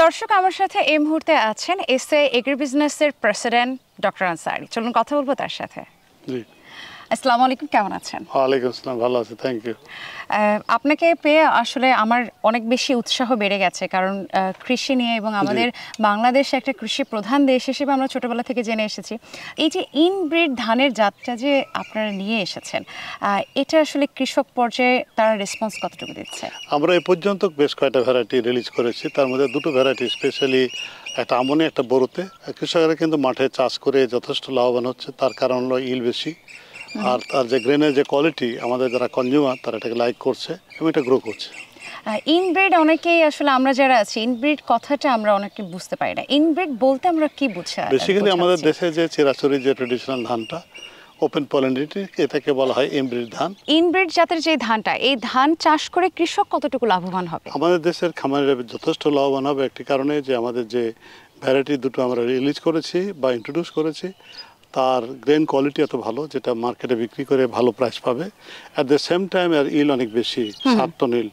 দর্শক আমার সাথে এই মুহূর্তে আছেন এসএ এগ্রি বিজনেসের প্রেসিডেন্ট ডক্টর আনসারী। চলুন কথা বলবো তার সাথে। জি, আসসালামু আলাইকুম, কেমন আছেন? ওয়ালাইকুম আসসালাম, ভালো আছি, থ্যাংক ইউ। আপনাকে পেয়ে আসলে আমার অনেক বেশি উৎসাহ বেড়ে গেছে, কারণ কৃষি নিয়ে এবং আমাদের বাংলাদেশ একটা কৃষি প্রধান দেশ হিসেবে আমরা ছোটবেলা থেকে জেনে এসেছি। এই যে ইনব্রিড ধানের জাতটা যে আপনারা নিয়ে এসেছেন, এটা আসলে কৃষক পর্যায়ে তারা রেসপন্স কতটুকু দিচ্ছে? আমরা এ পর্যন্ত বেশ কয়েকটা ভ্যারাইটি রিলিজ করেছি, তার মধ্যে দুটো ভ্যারাইটি স্পেশালি একটা আমনে একটা বড়োতে কৃষকরা কিন্তু মাঠে চাষ করে যথেষ্ট লাভবান হচ্ছে। তার কারণ হলো ইল বেশি, আর তার যে গ্রেনের যে কোয়ালিটি আমাদের যারা কনজিউমার তারা এটাকে লাইক করছে এবং এটা গ্রো করছে। ইনব্রিড অনেকেই আসলে আমরা যারা আছি ইনব্রিড কথাটা আমরা অনেকে বুঝতে পারি না। ইনব্রিড বলতে আমরা কি বুঝাই? বেসিক্যালি আমাদের দেশে যে চিরাচরি যে ট্রেডিশনাল ধানটা ওপেন পলিনেটি, এটাকে বলা হয় ইনব্রিড ধান। ইনব্রিড জাতের যে ধানটা, এই ধান চাষ করে কৃষক কতটুকু লাভবান হবে? আমাদের দেশের খামারিরা যথেষ্ট লাভবান হবে একটি কারণে, যে আমাদের যে ভ্যারাইটি দুটো আমরা রিলিজ করেছি বা ইন্ট্রোডিউস করেছি তার গ্রেন কোয়ালিটি এত ভালো যেটা মার্কেটে বিক্রি করে ভালো প্রাইস পাবে। অ্যাট দ্য সেম টাইম আর ইল অনেক বেশি, 7 টন ইল।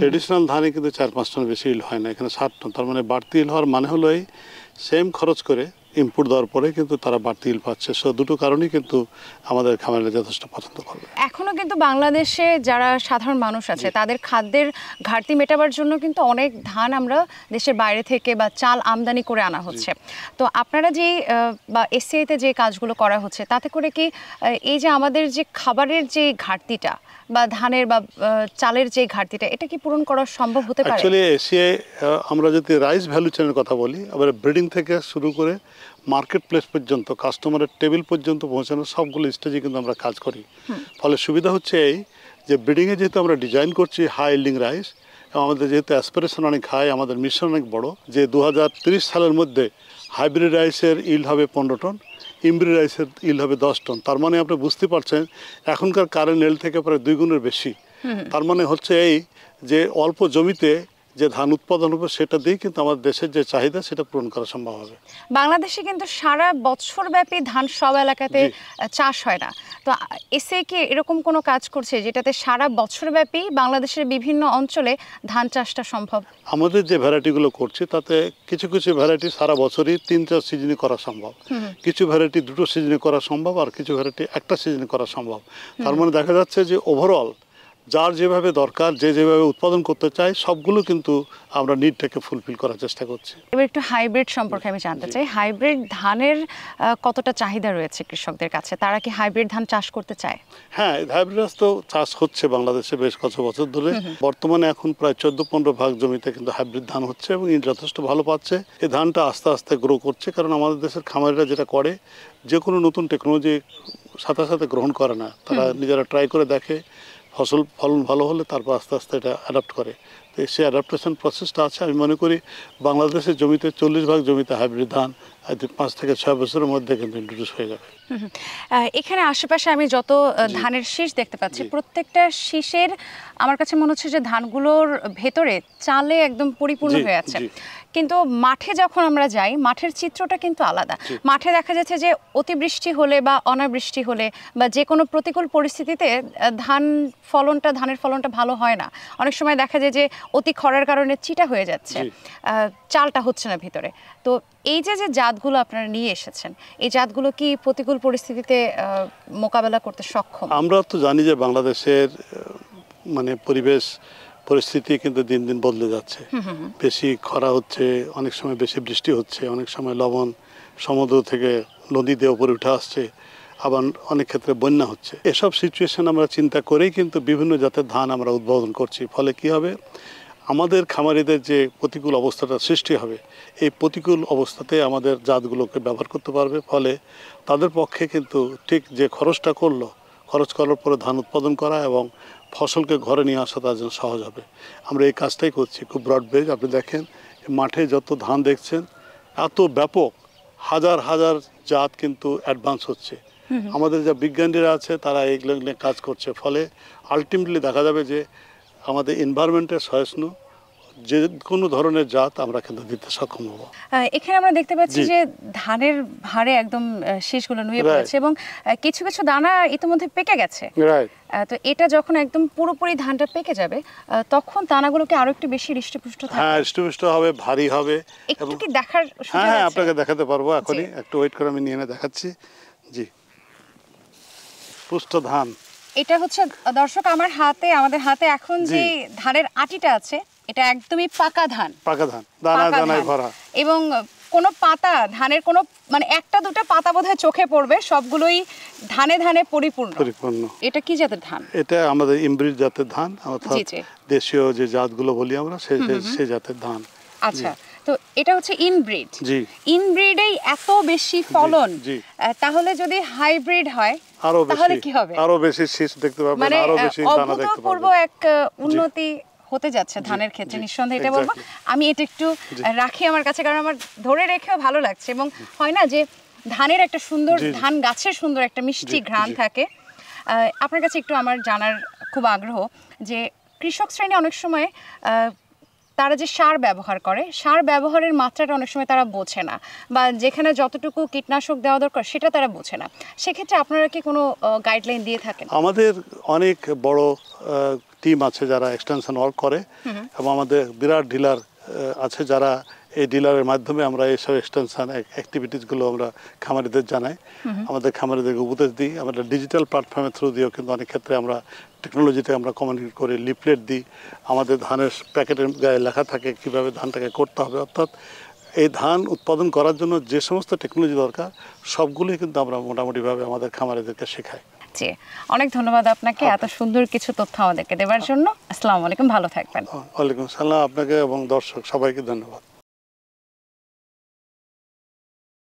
ট্রেডিশনাল ধানে কিন্তু 4-5 টন বেশি ইল হয় না, এখানে 7 টন। তার মানে বাড়তি ইল হওয়ার মানে হলো এই সেম খরচ করে ইনপুট দেওয়ার পরে কিন্তু তারা বাড়তি ইল পাচ্ছে। সো দুটো কারণেই কিন্তু আমাদের খামারিরা যথেষ্ট পছন্দ করবে। এখনো কিন্তু বাংলাদেশে যারা সাধারণ মানুষ আছে তাদের খাদ্যের ঘাটতি মেটাবার জন্য কিন্তু অনেক ধান আমরা দেশের বাইরে থেকে বা চাল আমদানি করে আনা হচ্ছে। তো আপনারা যে বা এসসিআইতে যে কাজগুলো করা হচ্ছে তাতে করে কি এই যে আমাদের যে খাবারের যে ঘাটতিটা বা ধানের বা চালের যে ঘাটতিটা, এটা কি পূরণ করা সম্ভব হতে পারে? অ্যাকচুয়ালি এসিআই আমরা যদি রাইস ভ্যালু চেনের কথা বলি, আবার ব্রিডিং থেকে শুরু করে মার্কেট প্লেস পর্যন্ত কাস্টমারের টেবিল পর্যন্ত পৌঁছানোর সবগুলো স্টেজে কিন্তু আমরা কাজ করি। ফলে সুবিধা হচ্ছে এই যে ব্রিডিংয়ে যেহেতু আমরা ডিজাইন করছি হাই ইল্ডিং রাইস, এবং আমাদের যেহেতু অ্যাসপিরেশন অনেক হাই, আমাদের মিশন অনেক বড়, যে 2030 সালের মধ্যে হাইব্রিড রাইসের ইল্ড হবে 15 টন, ইমব্রিড রাইসের ইল্ড হবে 10 টন। তার মানে আপনি বুঝতে পারছেন এখনকার কারেন্ট ইল্ড থেকে প্রায় 2 গুণের বেশি। তার মানে হচ্ছে এই যে অল্প জমিতে যে ধান উৎপাদন হবে সেটা দিয়ে কিন্তু আমাদের দেশের যে চাহিদা সেটা পূরণ করা সম্ভব হবে। বাংলাদেশে কিন্তু সারা বছর ব্যাপী ধান সব এলাকাতে চাষ হয় না। তো এসএ কি এরকম কোনো কাজ করছে যেটাতে সারা বছর ব্যাপী বাংলাদেশের বিভিন্ন অঞ্চলে ধান চাষটা সম্ভব? আমাদের যে ভ্যারাইটিগুলো করছি তাতে কিছু কিছু ভ্যারাইটি সারা বছরই 3-4 সিজনে করা সম্ভব, কিছু ভ্যারাইটি 2টো সিজনে করা সম্ভব, আর কিছু ভ্যারাইটি একটা সিজনে করা সম্ভব। তার মানে দেখা যাচ্ছে যে ওভারঅল যার যেভাবে দরকার, যে যেভাবে উৎপাদন করতে চায় সবগুলো কিন্তু আমরা নিডটাকে ফুলফিল করার চেষ্টা করছি। এবার একটু হাইব্রিড সম্পর্কে আমি জানতে চাই। হাইব্রিড ধানের কতটা চাহিদা রয়েছে কৃষকদের কাছে? তারা কি হাইব্রিড ধান চাষ করতে চায়? হ্যাঁ, হাইব্রিড তো চাষ হচ্ছে বাংলাদেশে বেশ কত বছর ধরে। বর্তমানে এখন প্রায় 14-15 ভাগ জমিতে কিন্তু হাইব্রিড ধান হচ্ছে এবং যথেষ্ট ভালো পাচ্ছে। এই ধানটা আস্তে আস্তে গ্রো করছে, কারণ আমাদের দেশের খামারিরা যেটা করে যে কোনো নতুন টেকনোলজি সাথে সাথে গ্রহণ করে না, তারা নিজেরা ট্রাই করে দেখে, ফলন ভালো হলে তারপর আস্তে আস্তে এটা অ্যাডাপ্ট করে। তো সেই অ্যাডাপ্টেশন প্রসেসটা আছে। আমি মনে করি বাংলাদেশের জমিতে 40 ভাগ জমিতে হাইব্রিড ধান 5 থেকে 6 বছরের মধ্যে কিন্তু ইন্ট্রোডিউস হয়ে যাবে। এখানে আশেপাশে আমি যত ধানের শীষ দেখতে পাচ্ছি, প্রত্যেকটা শীষের আমার কাছে মনে হচ্ছে যে ধানগুলোর ভেতরে চালে একদম পরিপূর্ণ হয়ে আছে। কিন্তু মাঠে যখন আমরা যাই, মাঠের চিত্রটা কিন্তু আলাদা। মাঠে দেখা যাচ্ছে যে অতিবৃষ্টি হলে বা অনাবৃষ্টি হলে বা যে কোনো প্রতিকূল পরিস্থিতিতে ধানের ফলনটা ভালো হয় না। অনেক সময় দেখা যায় যে অতি খরার কারণে চিটা হয়ে যাচ্ছে, চালটা হচ্ছে না ভিতরে। তো এই যে জাতগুলো আপনারা নিয়ে এসেছেন, এই জাতগুলো কি প্রতিকূল পরিস্থিতিতে মোকাবেলা করতে সক্ষম? আমরা তো জানি যে বাংলাদেশের পরিবেশ পরিস্থিতি কিন্তু দিন দিন বদলে যাচ্ছে। বেশি খরা হচ্ছে, অনেক সময় বেশি বৃষ্টি হচ্ছে, অনেক সময় লবণ সমুদ্র থেকে নদী দিয়ে উপরে উঠে আসছে, আবার অনেক ক্ষেত্রে বন্যা হচ্ছে। এসব সিচুয়েশন আমরা চিন্তা করেই কিন্তু বিভিন্ন জাতের ধান আমরা উদ্ভাবন করছি। ফলে কি হবে, আমাদের খামারিদের যে প্রতিকূল অবস্থাটা সৃষ্টি হবে, এই প্রতিকূল অবস্থাতে আমাদের জাতগুলোকে ব্যবহার করতে পারবে। ফলে তাদের পক্ষে কিন্তু ঠিক যে খরচ করার পরে ধান উৎপাদন করা এবং ফসলকে ঘরে নিয়ে আসা তার জন্য সহজ হবে। আমরা এই কাজটাই করছি খুব ব্রড বেজ। আপনি দেখেন মাঠে যত ধান দেখছেন এত ব্যাপক, হাজার হাজার জাত কিন্তু অ্যাডভান্স হচ্ছে। আমাদের যা বিজ্ঞানীরা আছে তারা এইগুলো নিয়ে কাজ করছে। ফলে আলটিমেটলি দেখা যাবে যে আমাদের এনভায়রনমেন্টের সহিষ্ণু যে কোনো ধরনের জাত আমরা কিন্তু দিতে সক্ষম হব। এখানে আমরা দেখতে পাচ্ছি যে ধানের ভারে একদম শীষগুলো নুয়ে পড়েছে এবং কিছু কিছু দানা ইতিমধ্যে পেকে গেছে। তো এটা যখন একদম পুরোপুরি ধানটা পেকে যাবে তখন দানাগুলোকে আরো একটু বেশি হৃষ্টপুষ্ট থাকবে। হ্যাঁ, হৃষ্টপুষ্ট হবে, ভারী হবে। একটু কি দেখার সুযোগ আছে? হ্যাঁ, আপনাকে দেখাতে পারবো এখনই, একটু ওয়েট করে আমি নিয়ে এনে দেখাচ্ছি। জি, পুষ্ট ধান। এটা হচ্ছে দর্শক আমাদের হাতে এখন যে ধানের আটিটা আছে এটা একদমই পাকা ধান, দানা দানায় ভরা, এবং কোনো পাতা ধানের কোনো মানে একটা দুটো পাতা বোধহয় চোখে পড়বে, সবগুলোই ধানে ধানে পরিপূর্ণ। এটা কি জাতের ধান? এটা আমাদের ইমব্রিড জাতের ধান, অর্থাৎ দেশীয় যে জাতগুলো বলি আমরা সেই জাতের ধান। আচ্ছা, তো এটা হচ্ছে ইনব্রিড। ইনব্রিডেই এত বেশি ফলন, তাহলে যদি হাইব্রিড হয় তাহলে কি হবে? আরো বেশি শীষ দেখতে পাবেন, আরো বেশি দানা দেখতে পাবেন। অভূতপূর্ব এক উন্নতি হতে যাচ্ছে ধানের ক্ষেত্রে, নিঃসন্দেহে এটা বলবো। আমি এটা একটু রাখি আমার কাছে, কারণ আমার ধরে রেখেও ভালো লাগছে, এবং হয় না যে ধানের একটা সুন্দর, ধান গাছের সুন্দর একটা মিষ্টি ঘ্রাণ থাকে। আপনার কাছে একটু আমার জানার খুব আগ্রহ যে কৃষক শ্রেণী অনেক সময় তারা যে সার ব্যবহার করে, সার ব্যবহারের মাত্রাটা অনেক সময় তারা বোঝে না, বা যেখানে যতটুকু কীটনাশক দেওয়া দরকার সেটা তারা বোঝে না। সেক্ষেত্রে আপনারা কি কোনো গাইডলাইন দিয়ে থাকেন? আমাদের অনেক বড় টিম আছে যারা এক্সটেনশন ওয়ার্ক করে, এবং আমাদের বিরাট ডিলার আছে যারা এই ডিলারের মাধ্যমে আমরা এইসব এক্সটেনশন অ্যাক্টিভিটিসগুলো আমরা খামারিদের জানাই, আমাদের খামারিদেরকে উপদেশ দিই। আমাদের ডিজিটাল প্ল্যাটফর্মের থ্রু দিয়েও কিন্তু অনেক ক্ষেত্রে আমরা টেকনোলজিতে আমরা কমিউনিকেট করি, লিফলেট দিই। আমাদের ধানের প্যাকেটের গায়ে লেখা থাকে কীভাবে ধানটাকে করতে হবে, অর্থাৎ এই ধান উৎপাদন করার জন্য যে সমস্ত টেকনোলজি দরকার সবগুলোই কিন্তু আমরা মোটামুটিভাবে আমাদের খামারিদেরকে শেখাই। জি, অনেক ধন্যবাদ আপনাকে এত সুন্দর কিছু তথ্য আমাদেরকে দেওয়ার জন্য। আসসালামু আলাইকুম, ভালো থাকবেন। ওয়ালাইকুম আসসালাম, আপনাকে এবং দর্শক সবাইকে ধন্যবাদ।